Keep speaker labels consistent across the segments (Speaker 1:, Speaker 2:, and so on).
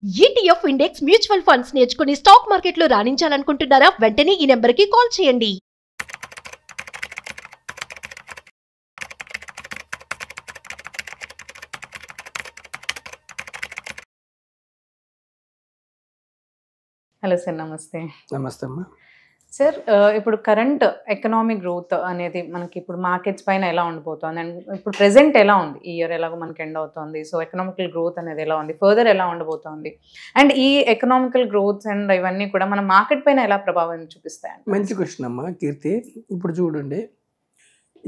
Speaker 1: ETF index mutual funds నేర్చుకుని stock మార్కెట్లో రాణించాలనుకుంటున్నారా? వెంటనే ఈ నెంబర్కి కాల్ చేయండి.
Speaker 2: హలో సార్, నమస్తే.
Speaker 3: నమస్తే అమ్మా.
Speaker 2: సార్, ఇప్పుడు కరెంట్ ఎకనామిక్ గ్రోత్ అనేది మనకి ఇప్పుడు మార్కెట్స్ పైన ఎలా ఉండిపోతుంది అండ్ ఇప్పుడు ప్రెసెంట్ ఎలా ఉంది? ఈ ఇయర్ ఎలాగో మనకి ఎండ్ అవుతుంది. సో ఎకనామికల్ గ్రోత్ అనేది ఎలా ఉంది, ఫర్దర్ ఎలా ఉండబోతోంది, అండ్ ఈ ఎకనామికల్ గ్రోత్స్ అండ్ ఇవన్నీ కూడా మన మార్కెట్ పైన ఎలా ప్రభావం చూపిస్తాయి?
Speaker 3: మంచి క్వశ్చన్ అమ్మా కీర్తి. ఇప్పుడు చూడండి,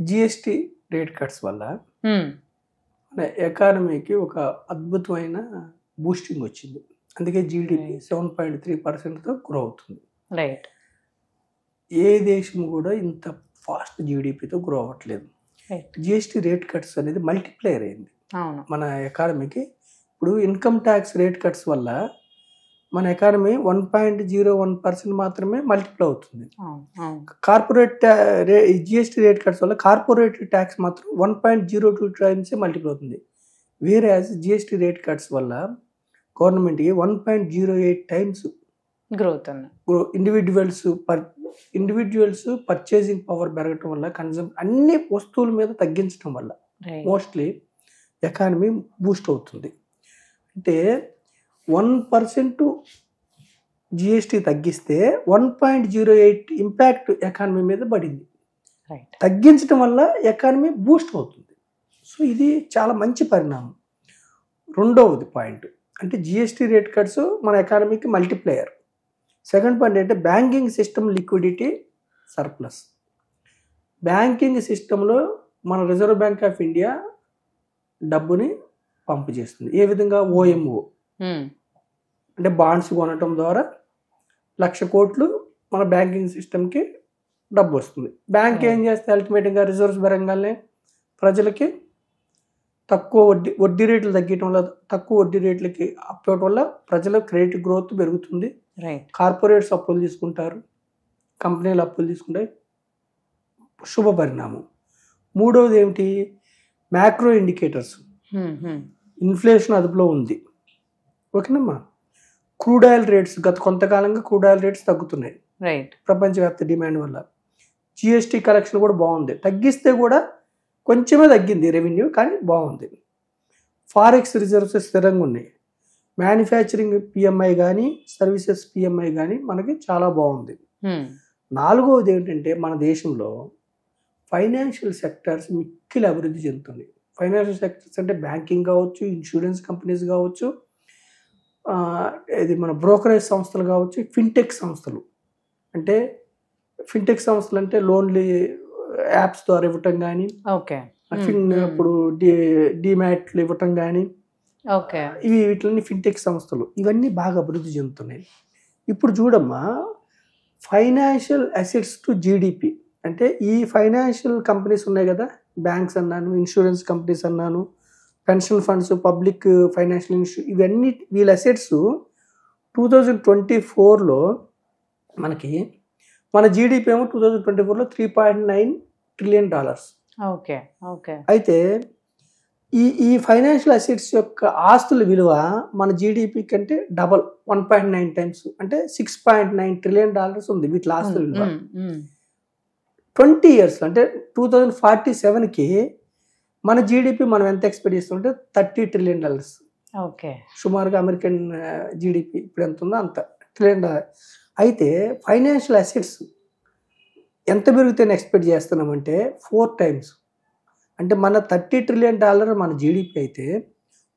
Speaker 3: జిఎస్టి రేట్ కట్స్ వల్ల మన ఎకానమీకి ఒక అద్భుతమైన బూస్టింగ్ వచ్చింది. అందుకే జీడిపి 7.3%తో గ్రో అవుతుంది.
Speaker 2: రైట్.
Speaker 3: ఏ దేశం కూడా ఇంత ఫాస్ట్ జీడిపితో గ్రో అవ్వట్లేదు. జిఎస్టి రేట్ కట్స్ అనేది మల్టిప్లేయర్ అయింది మన ఎకానమీకి. ఇప్పుడు ఇన్కమ్ ట్యాక్స్ రేట్ కట్స్ వల్ల మన ఎకానమీ 1.01% మాత్రమే మల్టిప్లై అవుతుంది. కార్పొరేట్ జిఎస్టి రేట్ కట్స్ వల్ల కార్పొరేట్ ట్యాక్స్ మాత్రం 1.02 టైమ్స్ మల్టిప్లై అవుతుంది. వేరే జిఎస్టి రేట్ కట్స్ వల్ల గవర్నమెంట్కి 1.08 times
Speaker 2: growth.
Speaker 3: Individuals purchasing power పెరగటం వల్ల, అన్ని వస్తువుల మీద తగ్గించడం వల్ల మోస్ట్లీ ఎకానమీ బూస్ట్ అవుతుంది. అంటే 1% జిఎస్టీ తగ్గిస్తే 1.08 ఇంపాక్ట్ ఎకానమీ మీద పడింది. తగ్గించడం వల్ల ఎకానమీ బూస్ట్ అవుతుంది. సో ఇది చాలా మంచి పరిణామం. రెండవది పాయింట్ అంటే జిఎస్టీ రేట్ కట్స్ మన ఎకానమీకి మల్టిప్లేయర్. సెకండ్ పాయింట్ అంటే banking system liquidity surplus. Banking సిస్టంలో మన రిజర్వ్ బ్యాంక్ ఆఫ్ ఇండియా డబ్బుని పంపు చేస్తుంది. ఏ విధంగా? ఓఎంఓ అంటే బాండ్స్ కొనటం ద్వారా 1,00,000 కోట్లు మన బ్యాంకింగ్ సిస్టమ్కి డబ్బు వస్తుంది. బ్యాంక్ ఏం చేస్తే అల్టిమేట్గా రిజర్వ్స్ పెరగానే ప్రజలకి తక్కువ వడ్డీ రేట్లు తగ్గటం వల్ల, తక్కువ వడ్డీ రేట్లకి అప్పటి వల్ల ప్రజల క్రెడిట్ గ్రోత్ పెరుగుతుంది. కార్పొరేట్స్ అప్పులు తీసుకుంటారు, కంపెనీలు అప్పులు తీసుకుంటాయి. శుభ పరిణామం. మూడవది ఏమిటి? Macro indicators. ఇన్ఫ్లేషన్ అదుపులో ఉంది. ఓకేనమ్మా. క్రూడ్ ఆయిల్ రేట్స్ గత కొంతకాలంగా క్రూడ్ ఆయిల్ రేట్స్ తగ్గుతున్నాయి ప్రపంచవ్యాప్త డిమాండ్ వల్ల. జిఎస్టీ కలెక్షన్ కూడా బాగుంది. తగ్గిస్తే కూడా కొంచెమే తగ్గింది రెవెన్యూ, కానీ బాగుంది. ఫారెక్స్ రిజర్వ్స్ స్థిరంగా ఉన్నాయి. మ్యానుఫ్యాక్చరింగ్ పిఎంఐ కానీ సర్వీసెస్ పిఎంఐ కానీ మనకి చాలా బాగుంది. నాలుగవది ఏంటంటే మన దేశంలో ఫైనాన్షియల్ సెక్టర్స్ మిక్కిలి అభివృద్ధి చెందుతుంది. ఫైనాన్షియల్ సెక్టర్స్ అంటే బ్యాంకింగ్ కావచ్చు, ఇన్సూరెన్స్ కంపెనీస్ కావచ్చు, ఇది మన బ్రోకరేజ్ సంస్థలు కావచ్చు, ఫిన్టెక్ సంస్థలు. అంటే ఫిన్టెక్ సంస్థలు అంటే లోన్లు యాప్స్ ద్వారా ఇవ్వటం కానీ, ఇప్పుడు డిమాట్లు ఇవ్వటం కానీ, ఇవి వీటిని ఫిన్టెక్ సంస్థలు. ఇవన్నీ బాగా అభివృద్ధి చెందుతున్నాయి. ఇప్పుడు చూడమ్మా, ఫైనాన్షియల్ అసెట్స్ టు జీడిపి అంటే ఈ ఫైనాన్షియల్ కంపెనీస్ ఉన్నాయి కదా, బ్యాంక్స్ అన్నాను, ఇన్సూరెన్స్ కంపెనీస్ అన్నాను, పెన్షన్ ఫండ్స్, పబ్లిక్ ఫైనాన్షియల్ ఇవన్నీ వీళ్ళ అసెట్స్ 2024లో మనకి మన జీడిపి ఏమో 2024లో $3.9 ట్రిలియన్. అయితే ఈ ఫైనాన్షియల్ అసెట్స్ యొక్క ఆస్తుల విలువ మన జీడిపి కంటే డబల్, 1.9 టైమ్స్ అంటే $6.9 ట్రిలియన్ ఉంది వీటి ఆస్తుల విలువ. 20 years అంటే 2047కి మన జీడిపి మనం ఎంత ఎక్స్పెక్ట్ చేస్తుంటే $30 ట్రిలియన్. సుమారుగా అమెరికన్ జీడిపి ఇప్పుడు ఎంత ఉందో అంత $1 ట్రిలియన్. అయితే ఫైనాన్షియల్ అసెట్స్ ఎంత పెరుగుతాయని ఎక్స్పెక్ట్ చేస్తున్నామంటే 4 times. అంటే మన $30 ట్రిలియన్ మన జీడిపి అయితే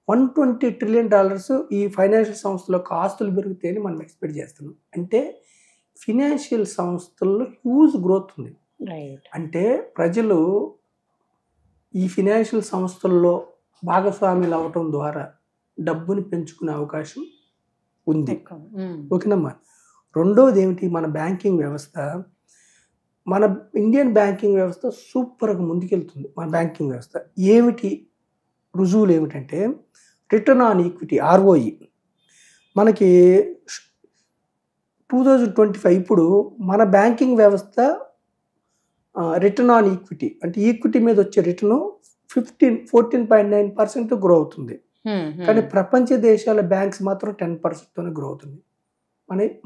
Speaker 3: $120 ట్రిలియన్ ఈ ఫైనాన్షియల్ సంస్థల ఆస్తులు పెరుగుతాయని మనం ఎక్స్పెక్ట్ చేస్తున్నాం. అంటే ఫినాన్షియల్ సంస్థల్లో హ్యూజ్ గ్రోత్ ఉంది. అంటే ప్రజలు ఈ ఫినాన్షియల్ సంస్థల్లో భాగస్వాములు అవ్వటం ద్వారా డబ్బుని పెంచుకునే అవకాశం ఉంది. ఓకేనమ్మా. రెండవది ఏమిటి? మన బ్యాంకింగ్ వ్యవస్థ, మన ఇండియన్ బ్యాంకింగ్ వ్యవస్థ సూపర్గా ముందుకెళ్తుంది. మన బ్యాంకింగ్ వ్యవస్థ ఏమిటి రుజువులు ఏమిటంటే రిటర్న్ ఆన్ ఈక్విటీ, ROE. మనకి 2025 ఇప్పుడు మన బ్యాంకింగ్ వ్యవస్థ రిటర్న్ ఆన్ ఈక్విటీ అంటే ఈక్విటీ మీద వచ్చే రిటర్న్ 14.9% గ్రో అవుతుంది. కానీ ప్రపంచ దేశాల బ్యాంక్స్ మాత్రం 10%తోనే గ్రో అవుతుంది.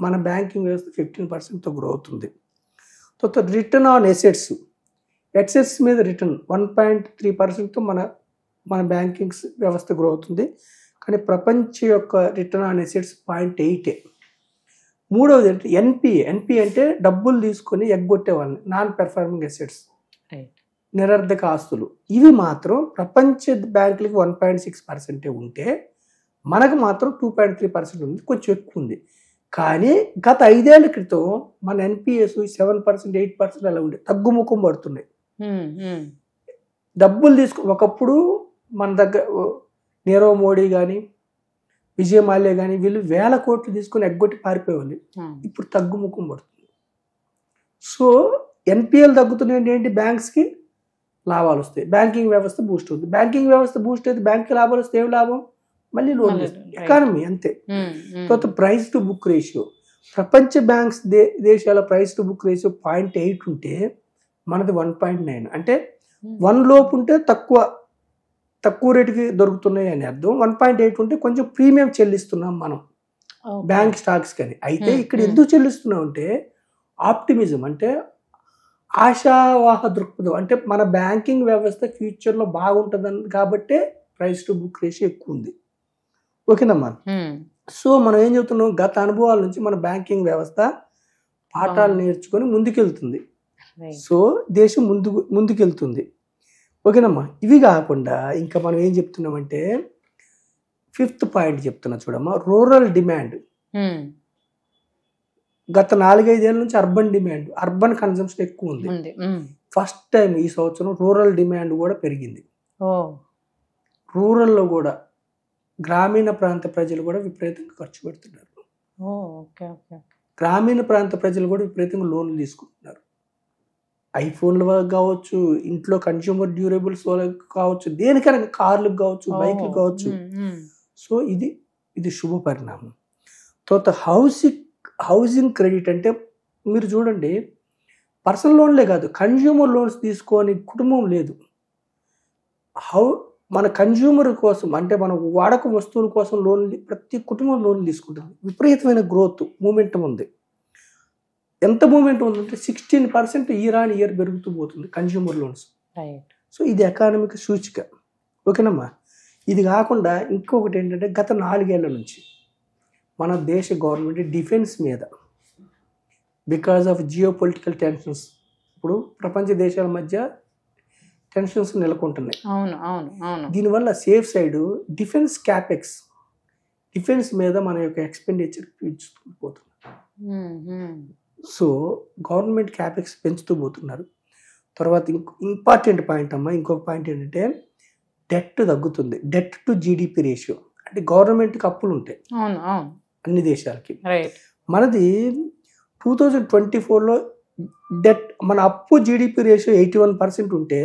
Speaker 3: మన బ్యాంకింగ్ వ్యవస్థ 15%తో గ్రో అవుతుంది. తర్వాత రిటర్న్ ఆన్ ఎసెట్స్ మీద రిటర్న్ 1.3%తో మన బ్యాంకింగ్ వ్యవస్థ గ్రో అవుతుంది. కానీ ప్రపంచ యొక్క రిటర్న్ ఆన్ ఎసెట్స్ 0.8. మూడవది అంటే ఎన్పిఏ అంటే డబ్బులు తీసుకొని ఎగ్గొట్టే వాళ్ళని, నాన్ పెర్ఫార్మింగ్ ఎసెట్స్, నిరర్ధక ఆస్తులు. ఇవి మాత్రం ప్రపంచ బ్యాంకులకి 1.6% ఉంటే మనకు మాత్రం 2.3% ఉంది, కొంచెం ఎక్కువ ఉంది. కానీ గత 5 ఏళ్ల క్రితం మన ఎన్పిఎస్ 7%, 8% అలా ఉండే, తగ్గుముఖం పడుతున్నాయి. డబ్బులు ఒకప్పుడు మన దగ్గర నీరవ్ మోడీ కానీ విజయ్ మాల్యా కానీ వీళ్ళు 1000 కోట్లు తీసుకొని ఎగ్గొట్టి పారిపోయేవాళ్ళు. ఇప్పుడు తగ్గుముఖం పడుతుంది. సో ఎన్పిఎల్ తగ్గుతున్నాయి ఏంటి, బ్యాంక్స్కి లాభాలు వస్తాయి, బ్యాంకింగ్ వ్యవస్థ బూస్ట్ అవుతుంది. బ్యాంకింగ్ వ్యవస్థ బూస్ట్ అయితే బ్యాంక్కి లాభాలు వస్తే ఏం లాభం, మళ్ళీ లోన్, ఎకానమీ అంతే. తర్వాత ప్రైస్ టు బుక్ రేషియో, ప్రపంచ బ్యాంక్స్ దేశాల ప్రైస్ టు బుక్ రేషియో 0.8 ఉంటే మనది 1.9. అంటే 1 లోపు ఉంటే తక్కువ రేటుకి దొరుకుతున్నాయి అని అర్థం. 1.8 ఉంటే కొంచెం ప్రీమియం చెల్లిస్తున్నాం మనం బ్యాంక్ స్టాక్స్ కానీ. అయితే ఇక్కడ ఎందుకు చెల్లిస్తున్నాం అంటే ఆప్టిమిజం, అంటే ఆశావాహ దృక్పథం, అంటే మన బ్యాంకింగ్ వ్యవస్థ ఫ్యూచర్లో బాగుంటుందని కాబట్టే ప్రైస్ టు బుక్ రేషియో ఎక్కువ ఉంది. ఓకేనమ్మా. సో మనం ఏం చెప్తున్నాం, గత అనుభవాల నుంచి మన బ్యాంకింగ్ వ్యవస్థ పాఠాలు నేర్చుకొని ముందుకెళ్తుంది. సో దేశం ముందుకెళ్తుంది. ఓకేనమ్మా. ఇవి కాకుండా ఇంకా మనం ఏం చెప్తున్నామంటే 5th పాయింట్ చెప్తున్నా చూడమ్మా, రూరల్ డిమాండ్. గత 4-5 ఏళ్ళ నుంచి అర్బన్ కన్జంప్షన్ ఎక్కువ ఉంది. ఫస్ట్ టైం ఈ సంవత్సరం రూరల్ డిమాండ్ కూడా పెరిగింది. రూరల్లో కూడా గ్రామీణ ప్రాంత ప్రజలు కూడా విపరీతంగా ఖర్చు పెడుతున్నారు. గ్రామీణ ప్రాంత ప్రజలు కూడా విపరీతంగా లోన్లు తీసుకుంటున్నారు. ఐఫోన్లు కావచ్చు, ఇంట్లో కన్స్యూమర్ డ్యూరబుల్స్ కావచ్చు, దేనికైనా కార్లకు కావచ్చు, బైక్లు కావచ్చు. సో ఇది శుభ పరిణామం. తర్వాత హౌసింగ్ క్రెడిట్ అంటే మీరు చూడండి, పర్సనల్ లోన్లే కాదు, కన్స్యూమర్ లోన్స్ తీసుకొని కుటుంబం లేదు. మన కన్స్యూమర్ కోసం, అంటే మన వాడక వస్తువుల కోసం ప్రతి కుటుంబం లోన్లు తీసుకుంటుంది. విపరీతమైన గ్రోత్ మూమెంటం ఉంది. ఎంత మూమెంట్ ఉందంటే 16% ఇయర్ పెరుగుతూ పోతుంది కన్స్యూమర్ లోన్స్. సో ఇది ఎకానమిక్ సూచిక. ఓకేనమ్మా. ఇది కాకుండా ఇంకొకటి ఏంటంటే గత 4 ఏళ్ల నుంచి మన దేశ గవర్నమెంట్ డిఫెన్స్ మీద, because of geo political tensions, ఇప్పుడు ప్రపంచ దేశాల మధ్య టెన్షన్స్ నెలకొంటున్నాయి. దీనివల్ల safe side defence capex, defence మీద మన యొక్క ఎక్స్పెండిచర్ పెంచుతూ సో గవర్నమెంట్ క్యాపెక్స్ పెంచుతూ పోతున్నారు. తర్వాత ఇంపార్టెంట్ పాయింట్ అమ్మా, ఇంకొక పాయింట్ ఏంటంటే డెట్ తగ్గుతుంది. డెట్ టు జీడిపి రేషియో, అంటే గవర్నమెంట్కి అప్పులు ఉంటాయి అన్ని దేశాలకి. మనది 2024లో డెట్, మన అప్పు జీడిపి రేషియో 81% ఉంటే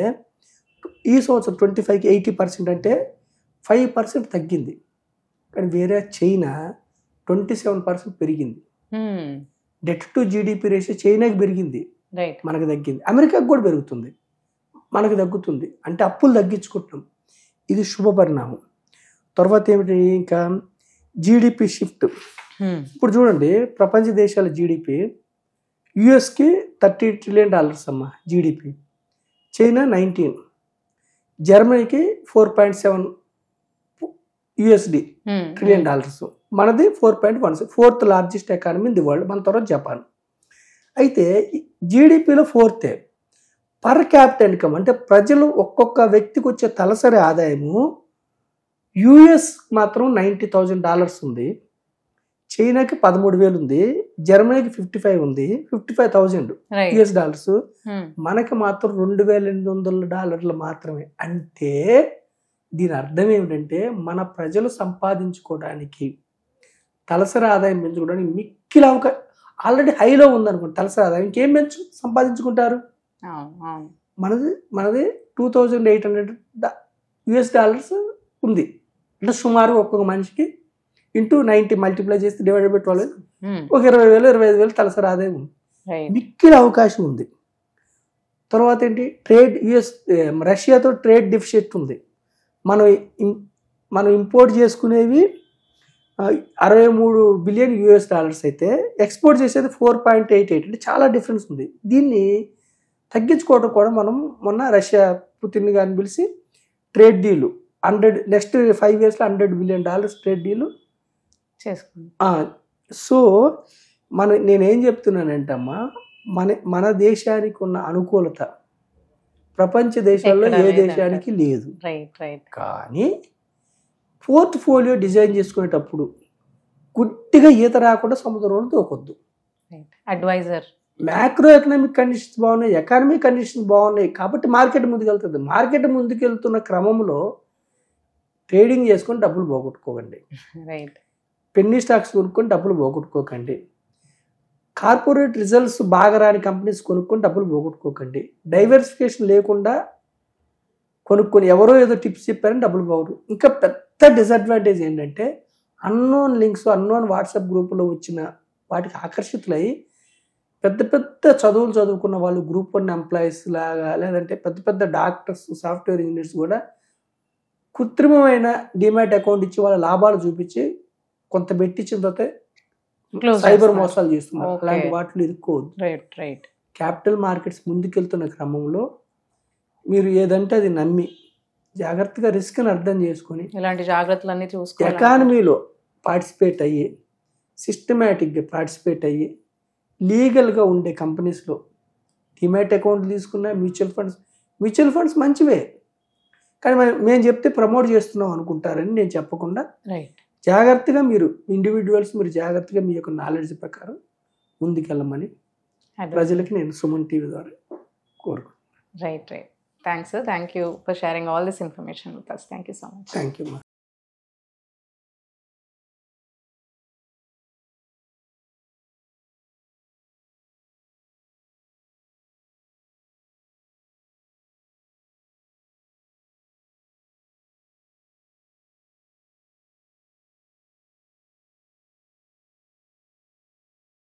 Speaker 3: ఈ సంవత్సరం 25కి 80%, అంటే 5% తగ్గింది. కానీ వేరే చైనా 27% పెరిగింది. డెట్ టు జీడిపి రేషియో చైనాకి పెరిగింది, మనకు తగ్గింది. అమెరికాకు కూడా పెరుగుతుంది, మనకు తగ్గుతుంది. అంటే అప్పులు తగ్గించుకుంటున్నాం. ఇది శుభ పరిణామం. తర్వాత ఏమిటి, ఇంకా జీడిపి షిఫ్ట్. ఇప్పుడు చూడండి, ప్రపంచ దేశాల జీడిపి యుఎస్కి $30 trillion అమ్మా జీడిపి, చైనా 19, జర్మనీకి 4.7 trillion, మనది 4.1, 4th largest economy in the world. మన తర్వాత జపాన్. అయితే జీడిపిలో 4th. పర్ క్యాపిటల్ ఇన్కమ్, అంటే ప్రజలు ఒక్కొక్క వ్యక్తికి వచ్చే తలసరి ఆదాయము యుఎస్ మాత్రం $90,000 ఉంది, చైనాకి 13,000 ఉంది, జర్మనీకి 55 ఉంది, $55,000 మనకి మాత్రం $2,800 మాత్రమే. అంటే దీని అర్థం ఏమిటంటే మన ప్రజలు సంపాదించుకోవడానికి, తలసరి ఆదాయం పెంచుకోవడానికి మిక్కిలి అవకాశం. ఆల్రెడీ హైలో ఉందనుకోండి తలసరి ఆదాయం, ఇంకేం సంపాదించుకుంటారు. మనది $2,800 ఉంది, అంటే సుమారు ఒక్కొక్క మనిషికి ఇంటూ 90 మల్టిప్లై చేస్తే డివైడెడ్ బై 12 ఒక 20,000 25,000 తలసరి ఆదాయం ఉంది. మిక్కిలి అవకాశం ఉంది. తర్వాత ఏంటి, రష్యాతో ట్రేడ్ డెఫిసిట్ ఉంది. మనం మనం ఇంపోర్ట్ చేసుకునేవి 63 బిలియన్ యూఎస్ డాలర్స్ అయితే ఎక్స్పోర్ట్ చేసేది 4.88, అంటే చాలా డిఫరెన్స్ ఉంది. దీన్ని తగ్గించుకోవడం కూడా మనం మొన్న రష్యా పుతిన్ గారిని పిలిచి trade deal next 5 yearsలో $100 billion trade deal
Speaker 2: చేసుకుంటాం.
Speaker 3: సో నేనేం చెప్తున్నానంటే అమ్మా, మన దేశానికి ఉన్న అనుకూలత ప్రపంచ దేశాల్లో ఏ దేశానికి లేదు. కానీ పోర్ట్ఫోలియో డిజైన్ చేసుకునేటప్పుడు గుడ్డిగా ఈత రాకుండా సముద్రంలో దూకొద్దు.
Speaker 2: అడ్వైజర్
Speaker 3: మ్యాక్రో ఎకనామిక్ కండిషన్స్ బాగున్నాయి, ఎకానమిక్ కండిషన్స్ బాగున్నాయి కాబట్టి మార్కెట్ ముందుకెళ్తుంది. మార్కెట్ ముందుకెళ్తున్న క్రమంలో ట్రేడింగ్ చేసుకొని డబ్బులు పోగొట్టుకోకండి. పెన్నీ స్టాక్స్ కొనుక్కొని డబ్బులు పోగొట్టుకోకండి. కార్పొరేట్ రిజల్ట్స్ బాగా రాని కంపెనీస్ కొనుక్కొని డబ్బులు పోగొట్టుకోకండి. డైవర్సిఫికేషన్ లేకుండా కొనుక్కొని ఎవరో ఏదో టిప్స్ చెప్పారని డబ్బులు పోగొట్టు. ఇంకా పెద్ద డిసడ్వాంటేజ్ ఏంటంటే అన్నోన్ లింక్స్, అన్నోన్ వాట్సాప్ గ్రూపులో వచ్చిన వాటికి ఆకర్షితులై పెద్ద పెద్ద చదువులు చదువుకున్న వాళ్ళు గ్రూప్ 1 ఎంప్లాయీస్ లాగా, లేదంటే పెద్ద పెద్ద డాక్టర్స్, సాఫ్ట్వేర్ ఇంజనీర్స్ కూడా కృత్రిమమైన డిమాట్ అకౌంట్ ఇచ్చి వాళ్ళ లాభాలు చూపించి కొంత పెట్టించిన తర్వాత సైబర్ మోసాలు చేస్తున్నారు. అలాంటి వాటిలో ఇరుక్కోవద్దు. క్యాపిటల్ మార్కెట్స్ ముందుకెళ్తున్న క్రమంలో మీరు ఏదంటే అది నమ్మి జాగ్రత్తగా రిస్క్ని అర్థం చేసుకొని
Speaker 2: ఇలాంటి జాగ్రత్తలన్నీ చూసుకొని
Speaker 3: ఎకానమీలో పార్టిసిపేట్ అయ్యి, సిస్టమేటిక్గా పార్టిసిపేట్ అయ్యి, లీగల్గా ఉండే కంపెనీస్లో డిమాట్ అకౌంట్ తీసుకున్న మ్యూచువల్ ఫండ్స్ మంచివే, కానీ మేము చెప్తే ప్రమోట్ చేస్తున్నాం అనుకుంటారని నేను చెప్పకుండా జాగ్రత్తగా మీరు ఇండివిజువల్స్ మీరు జాగ్రత్తగా మీ యొక్క నాలెడ్జ్ ప్రకారం ముందుకెళ్ళమని ప్రజలకి నేను సుమన్ టీవీ ద్వారా కోరుకుంటున్నాను.
Speaker 2: Right. Thanks, sir. Thank you for sharing all this information with us. Thank you so much.
Speaker 3: Thank you, ma'am.